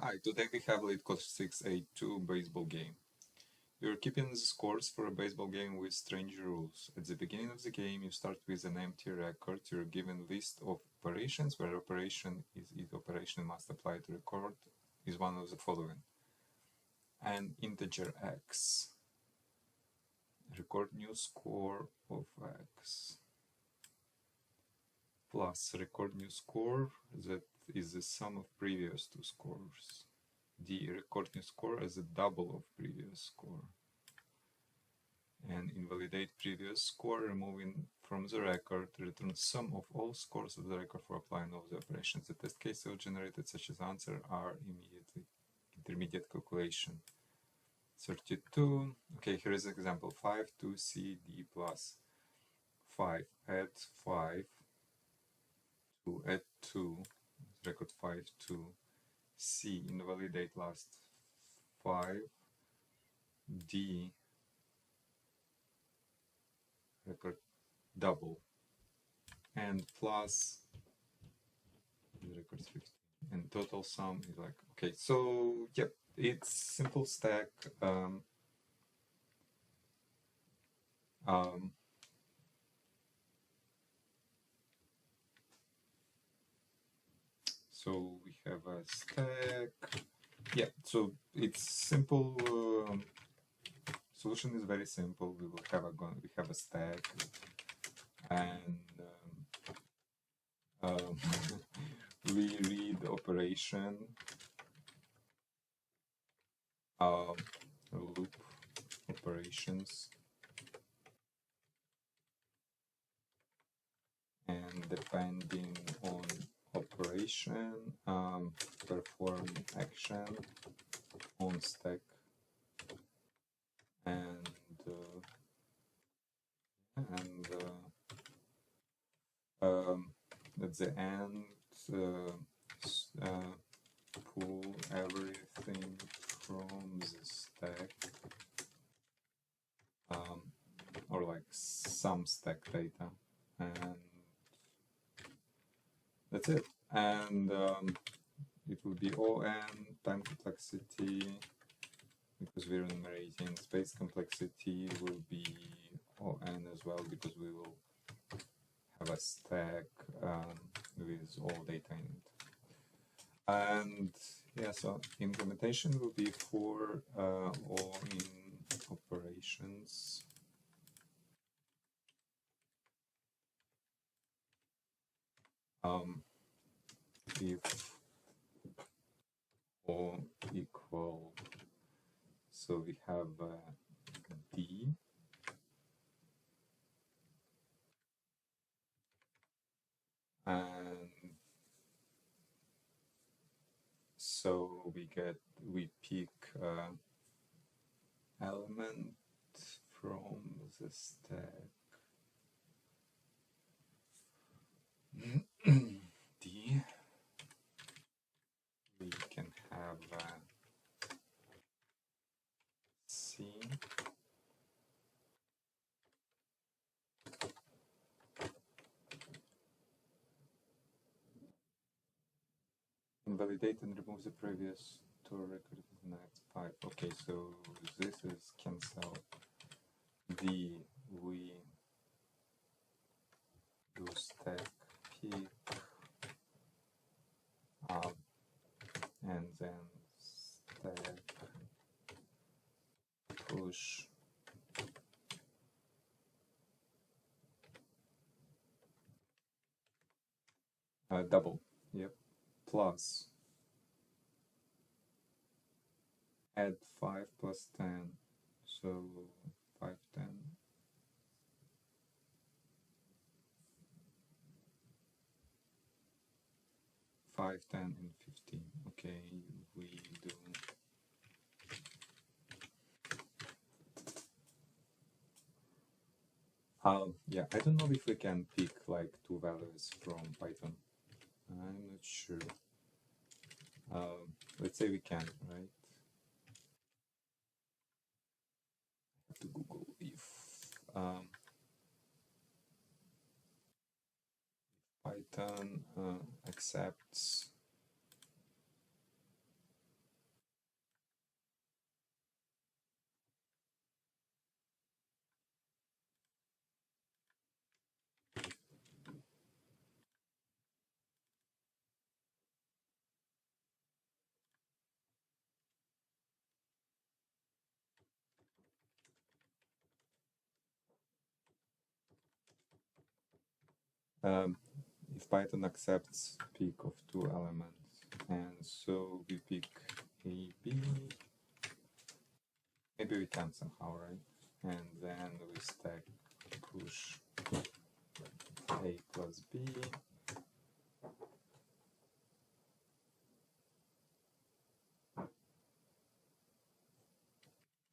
Hi, today we have Leetcode 682 baseball game. You're keeping the scores for a baseball game with strange rules. At the beginning of the game, you start with an empty record. You're given list of operations where operation is each operation must apply to record is one of the following. An integer x. Record new score of x. Plus record new score that is the sum of previous two scores. The record new score as a double of previous score. And invalidate previous score, removing from the record, return sum of all scores of the record for applying all the operations. The test cases generated such as answer are immediately intermediate calculation. 32. Okay, here is example 5 2 C D plus 5 add 5 to add 2 record 5 2 C invalidate last 5 D record double and plus record 15 and total sum is like okay, so yep, it's simple stack. So we have a stack. Yeah, so it's simple. Solution is very simple. We will have a stack, and we read operation loop operations, and depending on operation, perform action on stack, and at the end pull everything from the stack, or like some stack data, and that's it. And it will be ON, time complexity, because we're enumerating. Space complexity will be ON as well, because we will have a stack with all data in it. And yeah, so implementation will be for all in operations. If all equal, so we have D, and so we pick element from the stack D. We can have C, invalidate and remove the previous two record next pipe. Okay, so this is cancel D. We do stack pick up and then stack push double, yep, plus add 5 plus 10, so 5 10, 5 10 and 15. Okay, we do yeah, I don't know if we can pick like two values from Python. I'm not sure. Let's say we can, right? I have to Google if Python accepts if Python accepts pick of two elements, and so we pick A, B, maybe we can somehow, right? And then we stack push A plus B.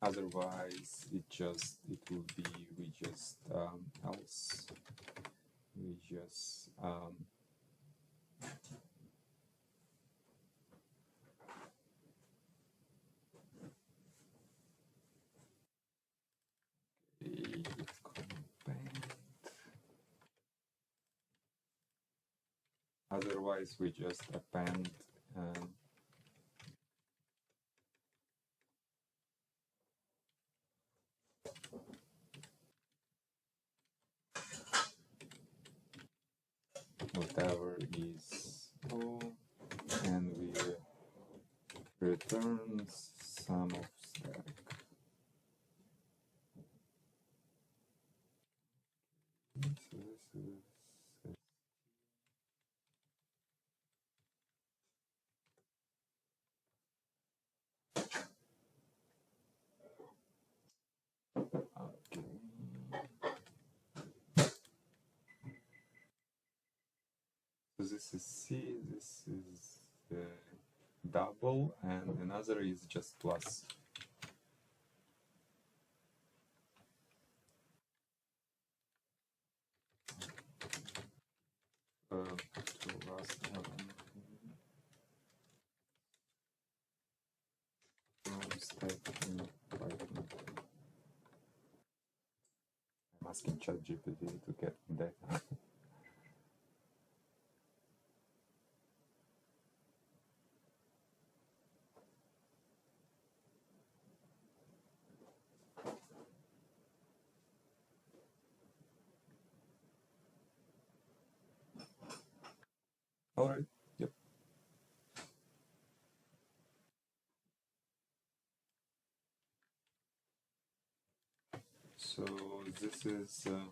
Otherwise, it will be we just else we just otherwise we just append whatever is O, and we return sum of stack. So this is okay. So this is C, this is double, and another is just plus. To last element. Stack in Python. I'm asking ChatGPT to get data. All right. Yep. So this is -1,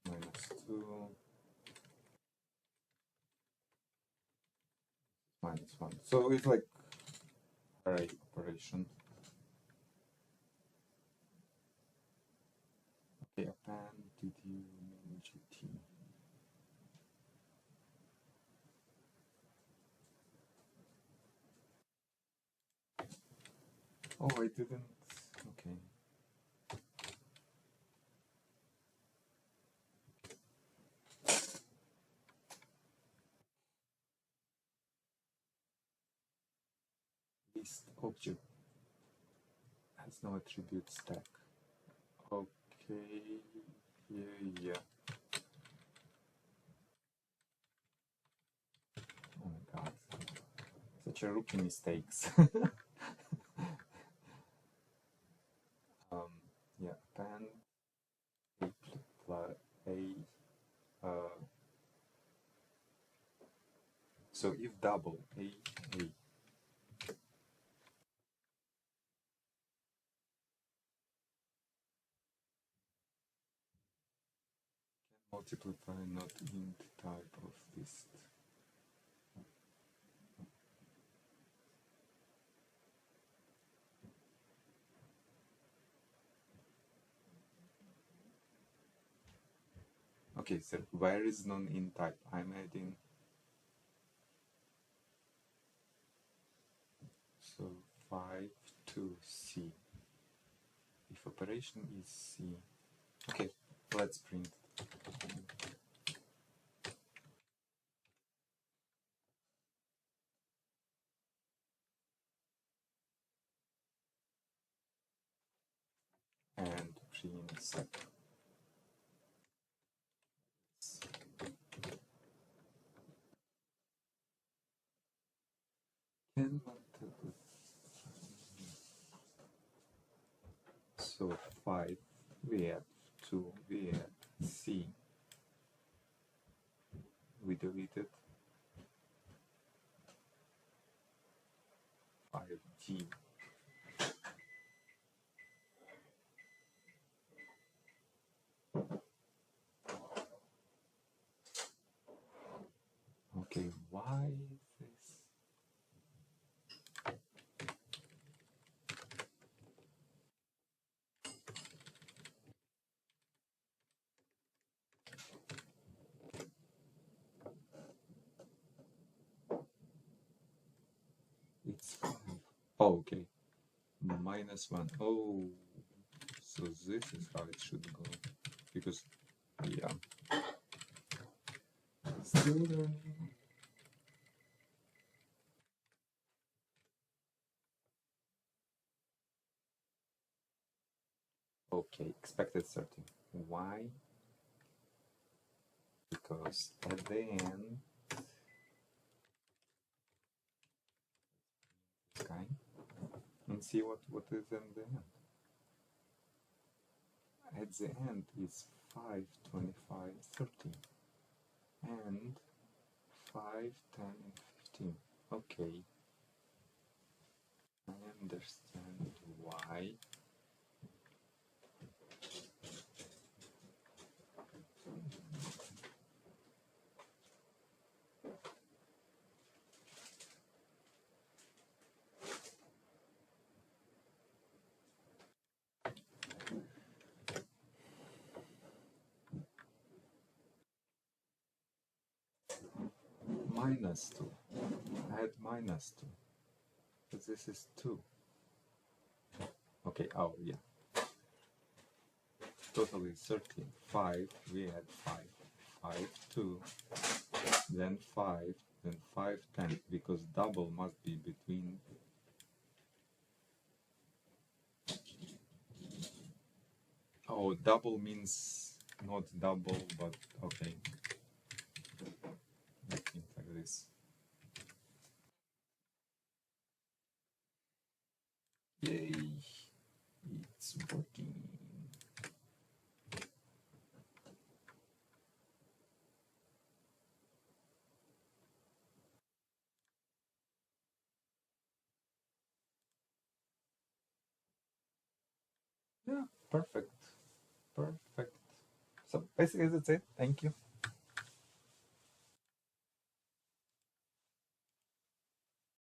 -2, -1. So it's like array operation. Okay, append GT. Oh, I didn't. Okay. List object has no attribute stack. Okay. Yeah. Oh my god. Such a rookie mistakes. Yeah, append a plus a. So if double a multiply not int type of list. Okay, so where is non-int type? I'm adding. So 5 to C. If operation is C. Okay, let's print. And print sec. So 5 we add 2 we add C. We deleted 5G. Oh, okay. -1. Oh, so this is how it should go. Because, yeah. Still learning. Okay, expected 13. Why? Because at the end, okay, and see what is in the end. At the end is 5, 25, 30, and 5, 10, 15. Okay, I understand why. -2. Add -2. But this is 2. Okay, oh yeah. Totally 13. 5, we add 5. 5, 2, then 5, then 5, 10, because double must be between. Oh, double means not double, but okay. That means like this. Yay! It's working. Yeah, perfect. Perfect. So basically that's it. Thank you.